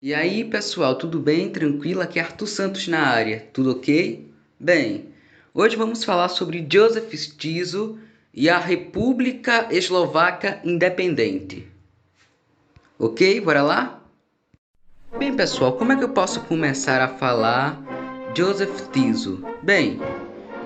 E aí, pessoal, tudo bem? Tranquilo? Aqui é Arthur Santos na área, tudo ok? Bem, hoje vamos falar sobre Joseph Tiso e a República Eslovaca Independente. Ok? Bora lá? Bem, pessoal, como é que eu posso começar a falar Joseph Tiso? Bem,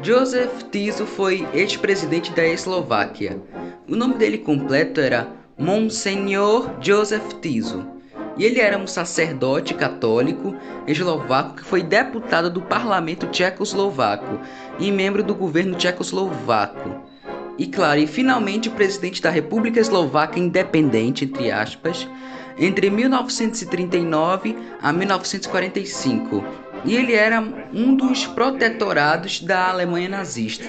Joseph Tiso foi ex-presidente da Eslováquia. O nome dele completo era Monsenhor Joseph Tiso. E ele era um sacerdote católico eslovaco que foi deputado do parlamento tchecoslovaco e membro do governo tchecoslovaco. E claro, e finalmente presidente da República Eslovaca Independente, entre aspas, entre 1939 a 1945. E ele era um dos protetorados da Alemanha nazista.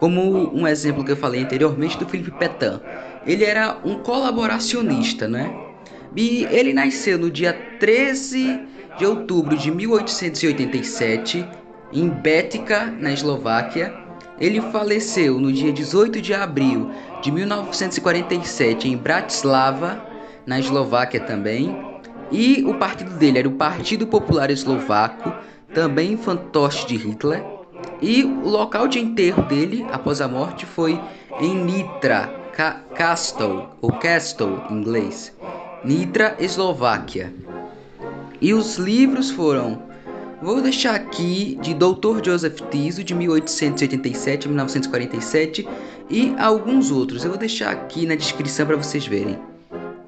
Como um exemplo que eu falei anteriormente do Philippe Pétain. Ele era um colaboracionista, né? E ele nasceu no dia 13 de outubro de 1887 em Bética, na Eslováquia. Ele faleceu no dia 18 de abril de 1947 em Bratislava, na Eslováquia também. E o partido dele era o Partido Popular Eslovaco, também fantoche de Hitler. E o local de enterro dele, após a morte, foi em Nitra Castle, ou Castle em inglês. Nitra, Eslováquia. E os livros foram... Vou deixar aqui de Dr. Joseph Tiso, de 1887 a 1947, e alguns outros. Eu vou deixar aqui na descrição para vocês verem.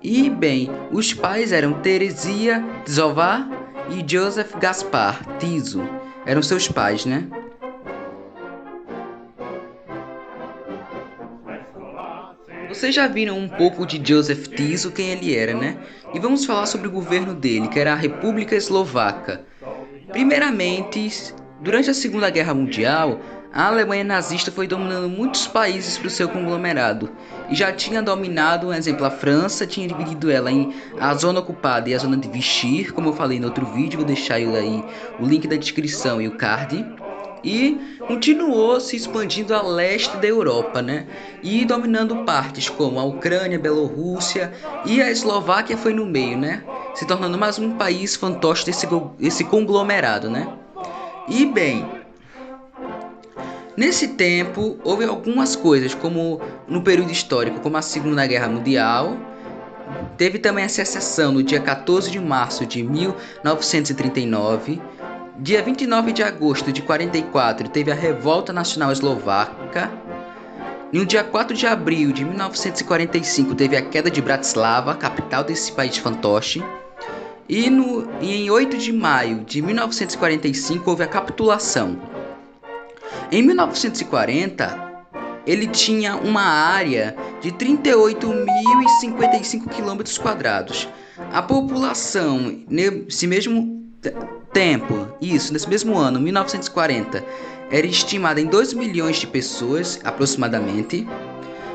E, bem, os pais eram Teresia Tzová e Joseph Gaspar Tiso. Eram seus pais, né? Vocês já viram um pouco de Joseph Tiso, quem ele era, né? E vamos falar sobre o governo dele, que era a República Eslovaca. Primeiramente, durante a Segunda Guerra Mundial, a Alemanha nazista foi dominando muitos países para o seu conglomerado. E já tinha dominado, por exemplo, a França, tinha dividido ela em a zona ocupada e a zona de Vichy, como eu falei no outro vídeo, vou deixar aí o link da descrição e o card. E continuou se expandindo a leste da Europa, né? E dominando partes como a Ucrânia, Bielorrússia e a Eslováquia foi no meio, né? Se tornando mais um país fantoche desse conglomerado, né? E bem, nesse tempo houve algumas coisas, como no período histórico, como a Segunda Guerra Mundial. Teve também a secessão no dia 14 de março de 1939. Dia 29 de agosto de 44 teve a Revolta Nacional Eslovaca. No dia 4 de abril de 1945 teve a queda de Bratislava, capital desse país fantoche. E em 8 de maio de 1945 houve a capitulação. Em 1940, ele tinha uma área de 38.055 km². A população, nesse mesmo nesse mesmo ano, 1940, era estimada em 2 milhões de pessoas, aproximadamente.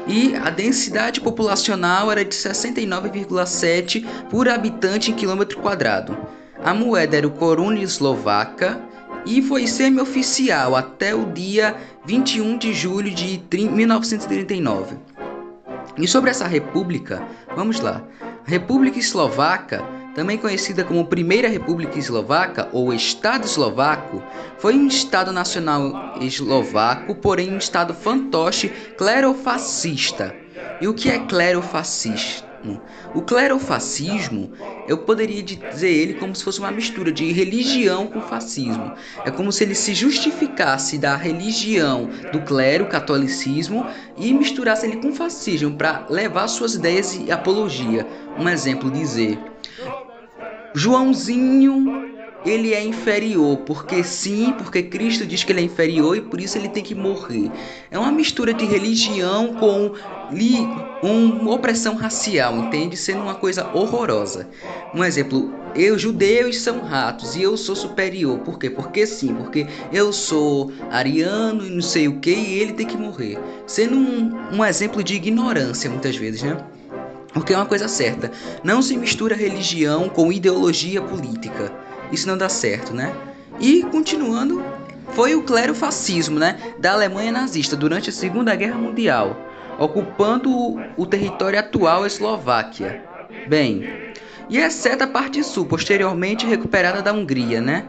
E a densidade populacional era de 69,7 por habitante em quilômetro quadrado. A moeda era o koruna eslovaca e foi semi-oficial até o dia 21 de julho de 1939. E sobre essa república, vamos lá. A República Eslovaca, também conhecida como Primeira República Eslovaca ou Estado Eslovaco, foi um Estado nacional eslovaco, porém um Estado fantoche clerofascista. E o que é clerofascismo? O clerofascismo, eu poderia dizer ele como se fosse uma mistura de religião com fascismo. É como se ele se justificasse da religião do clero, catolicismo, e misturasse ele com fascismo para levar suas ideias e apologia. Um exemplo, dizer: Joãozinho, ele é inferior, porque sim, porque Cristo diz que ele é inferior e por isso ele tem que morrer. É uma mistura de religião com uma opressão racial, entende? Sendo uma coisa horrorosa. Um exemplo, judeus são ratos e eu sou superior. Por quê? Porque sim, porque eu sou ariano e não sei o que e ele tem que morrer. Sendo um exemplo de ignorância muitas vezes, né? Porque é uma coisa certa, não se mistura religião com ideologia política. Isso não dá certo, né? E continuando, foi o clerofascismo, né, da Alemanha nazista durante a Segunda Guerra Mundial, ocupando o território atual Eslováquia. Bem, e exceto a parte sul, posteriormente recuperada da Hungria, né?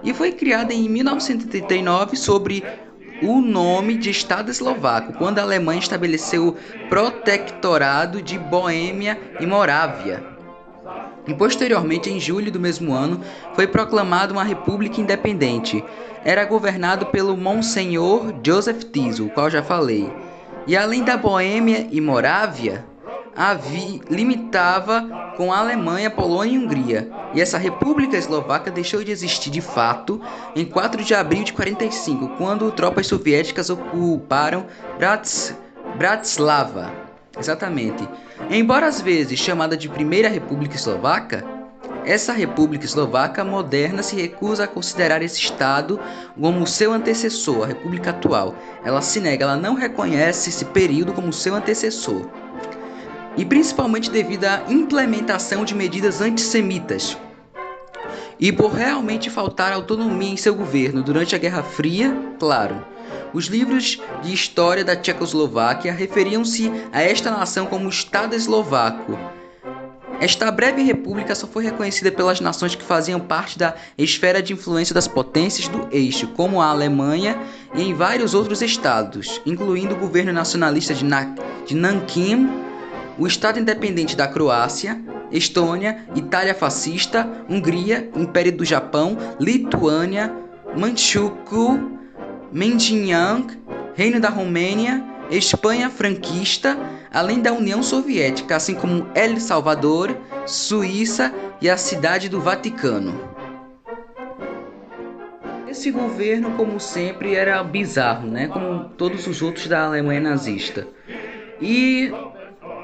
E foi criada em 1939 sobre o nome de Estado Eslovaco, quando a Alemanha estabeleceu o Protectorado de Boêmia e Morávia. E posteriormente, em julho do mesmo ano, foi proclamada uma república independente. Era governado pelo Monsenhor Joseph Tiso, o qual já falei. E além da Boêmia e Morávia, limitava com a Alemanha, Polônia e Hungria. E essa República Eslovaca deixou de existir de fato em 4 de abril de 45, quando tropas soviéticas ocuparam Bratislava. Exatamente. Embora às vezes chamada de Primeira República Eslovaca, essa República Eslovaca moderna se recusa a considerar esse Estado como seu antecessor, a República atual. Ela se nega, ela não reconhece esse período como seu antecessor. E principalmente devido à implementação de medidas antissemitas. E por realmente faltar autonomia em seu governo durante a Guerra Fria, claro. Os livros de história da Tchecoslováquia referiam-se a esta nação como Estado Eslovaco. Esta breve república só foi reconhecida pelas nações que faziam parte da esfera de influência das potências do eixo, como a Alemanha e em vários outros estados, incluindo o governo nacionalista de Nanquim, o Estado independente da Croácia, Estônia, Itália fascista, Hungria, Império do Japão, Lituânia, Manchukuo, Xinjiang, Reino da Romênia, Espanha franquista, além da União Soviética, assim como El Salvador, Suíça e a Cidade do Vaticano. Esse governo, como sempre, era bizarro, né? Como todos os outros da Alemanha nazista. E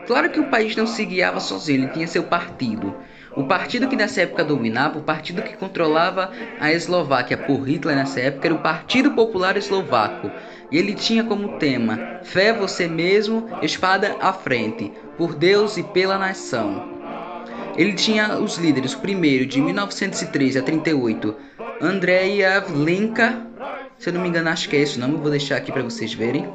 claro que o país não se guiava sozinho, ele tinha seu partido. O partido que nessa época dominava, o partido que controlava a Eslováquia por Hitler nessa época, era o Partido Popular Eslovaco. E ele tinha como tema: fé, você mesmo, espada à frente, por Deus e pela nação. Ele tinha os líderes, o primeiro de 1913 a 38, Andrei Yavlenka, se eu não me engano acho que é esse o nome, eu vou deixar aqui para vocês verem,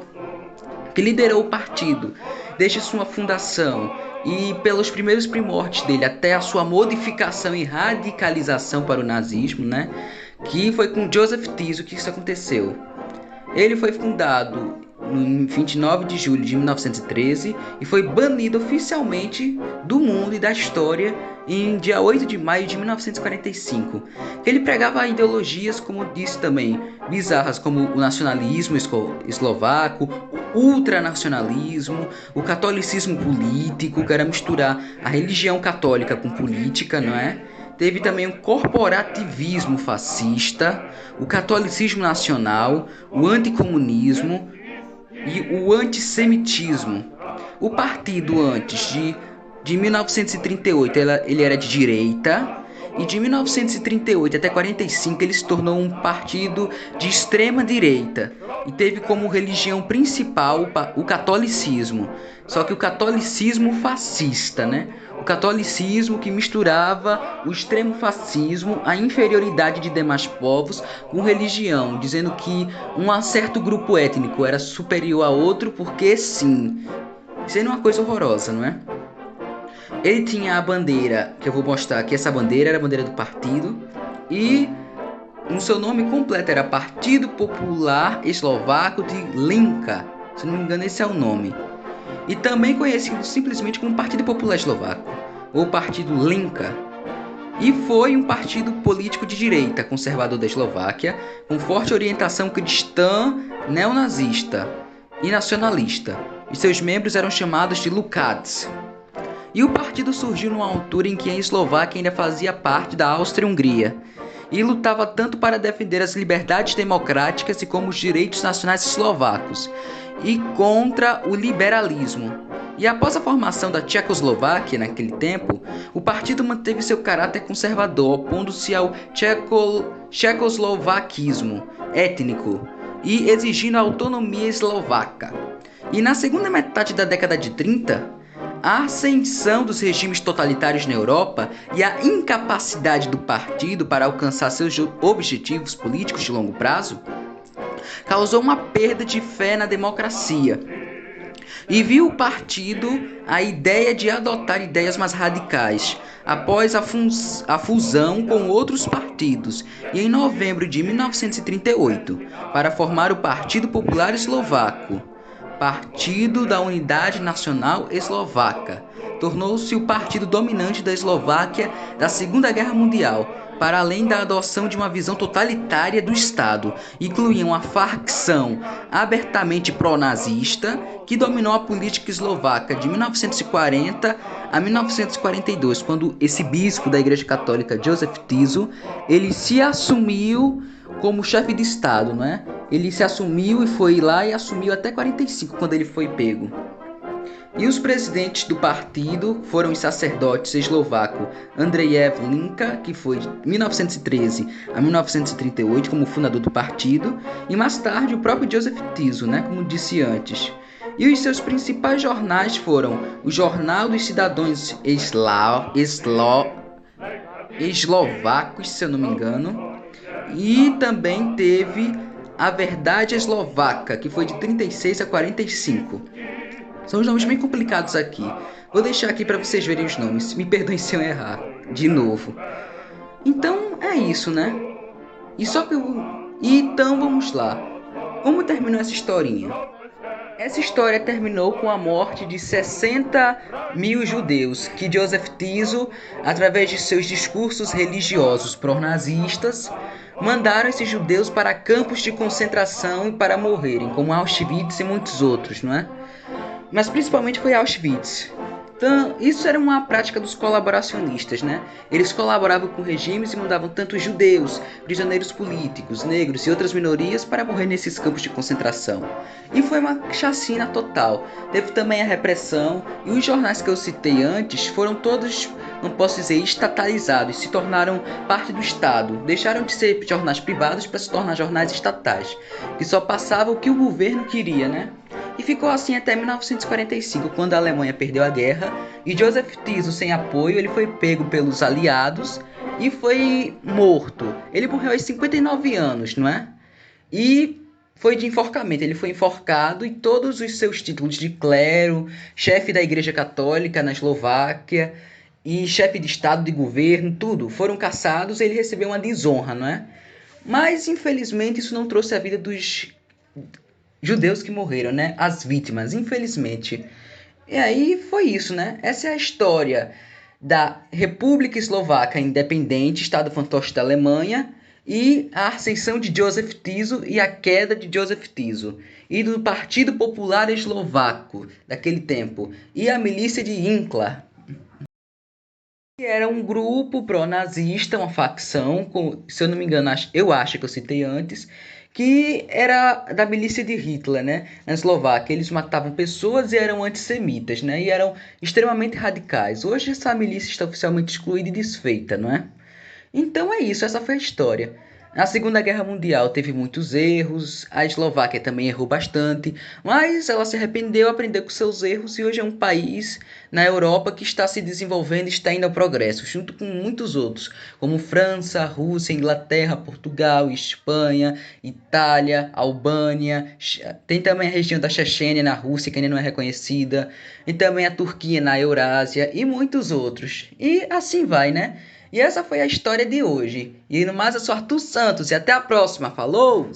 que liderou o partido desde sua fundação e pelos primeiros primórdios dele até a sua modificação e radicalização para o nazismo, né? Que foi com Joseph Tiso que isso aconteceu. Ele foi fundado em 29 de julho de 1913 e foi banido oficialmente do mundo e da história em dia 8 de maio de 1945. Ele pregava ideologias, como disse também, bizarras como o nacionalismo eslovaco, o ultranacionalismo, o catolicismo político, que era misturar a religião católica com política, não é? Teve também o corporativismo fascista, o catolicismo nacional, o anticomunismo e o antissemitismo. O partido antes de 1938 ele era de direita e de 1938 até 45 ele se tornou um partido de extrema direita e teve como religião principal o catolicismo, só que o catolicismo fascista, né? O catolicismo que misturava o extremo fascismo, a inferioridade de demais povos com religião, dizendo que um certo grupo étnico era superior a outro porque sim, sendo uma coisa horrorosa, não é? Ele tinha a bandeira, que eu vou mostrar aqui, essa bandeira era a bandeira do partido, e o seu nome completo era Partido Popular Eslovaco de Linka, se não me engano esse é o nome. E também conhecido simplesmente como Partido Popular Eslovaco, ou Partido Linka. E foi um partido político de direita, conservador da Eslováquia, com forte orientação cristã, neonazista e nacionalista. E seus membros eram chamados de Lukács. E o partido surgiu numa altura em que a Eslováquia ainda fazia parte da Áustria-Hungria e lutava tanto para defender as liberdades democráticas e como os direitos nacionais eslovacos e contra o liberalismo. E após a formação da Tchecoslováquia naquele tempo, o partido manteve seu caráter conservador, opondo-se ao tchecoslovaquismo étnico e exigindo a autonomia eslovaca. E na segunda metade da década de 30, a ascensão dos regimes totalitários na Europa e a incapacidade do partido para alcançar seus objetivos políticos de longo prazo causou uma perda de fé na democracia. e viu o partido a ideia de adotar ideias mais radicais, após a fusão com outros partidos, e em novembro de 1938, para formar o Partido Popular Eslovaco, Partido da Unidade Nacional Eslovaca. Tornou-se o partido dominante da Eslováquia da Segunda Guerra Mundial, para além da adoção de uma visão totalitária do Estado. Incluíam a facção abertamente pró-nazista, que dominou a política eslovaca de 1940 a 1942, quando esse bispo da Igreja Católica, Joseph Tiso, ele se assumiu como chefe de Estado, não é? Ele se assumiu e foi lá e assumiu até 45, quando ele foi pego. E os presidentes do partido foram os sacerdotes eslovaco Andrejev Linka, que foi de 1913 a 1938 como fundador do partido, e mais tarde o próprio Joseph Tiso, né, como disse antes. E os seus principais jornais foram o Jornal dos Cidadãos Eslovacos, se eu não me engano, e também teve a Verdade Eslovaca, que foi de 36 a 45. São os nomes bem complicados aqui. Vou deixar aqui para vocês verem os nomes. Me perdoem se eu errar. De novo. Então é isso, né? Então vamos lá. Como terminou essa historinha? Essa história terminou com a morte de 60 mil judeus que Joseph Tiso, através de seus discursos religiosos pró-nazistas, mandaram esses judeus para campos de concentração e para morrerem, como Auschwitz e muitos outros, não é? Mas principalmente foi Auschwitz. Então, isso era uma prática dos colaboracionistas, né? Eles colaboravam com regimes e mandavam tanto judeus, prisioneiros políticos, negros e outras minorias para morrer nesses campos de concentração. E foi uma chacina total. Teve também a repressão, e os jornais que eu citei antes foram todos, não posso dizer, estatalizados, se tornaram parte do Estado. Deixaram de ser jornais privados para se tornar jornais estatais, que só passavam o que o governo queria, né? E ficou assim até 1945, quando a Alemanha perdeu a guerra e Joseph Tiso, sem apoio, ele foi pego pelos aliados e foi morto. Ele morreu aos 59 anos, não é? E foi de enforcamento. Ele foi enforcado e todos os seus títulos de clero, chefe da Igreja Católica na Eslováquia e chefe de Estado, de governo, tudo, foram cassados e ele recebeu uma desonra, não é? Mas, infelizmente, isso não trouxe a vida dos judeus que morreram, né? As vítimas, infelizmente. E aí foi isso, né? Essa é a história da República Eslovaca Independente, Estado fantoche da Alemanha, e a ascensão de Joseph Tiso e a queda de Joseph Tiso, e do Partido Popular Eslovaco daquele tempo, e a milícia de Inkla, que era um grupo pró-nazista, uma facção, se eu não me engano, eu acho que eu citei antes, que era da milícia de Hitler, né? Na Eslováquia, eles matavam pessoas e eram antissemitas, né? E eram extremamente radicais. Hoje essa milícia está oficialmente excluída e desfeita, não é? Então é isso, essa foi a história. Na Segunda Guerra Mundial teve muitos erros, a Eslováquia também errou bastante, mas ela se arrependeu, aprendeu com seus erros e hoje é um país na Europa que está se desenvolvendo e está indo ao progresso, junto com muitos outros, como França, Rússia, Inglaterra, Portugal, Espanha, Itália, Albânia, tem também a região da Chechênia na Rússia, que ainda não é reconhecida, e também a Turquia na Eurásia e muitos outros. E assim vai, né? E essa foi a história de hoje. E no mais, eu sou Arthur Santos e até a próxima. Falou!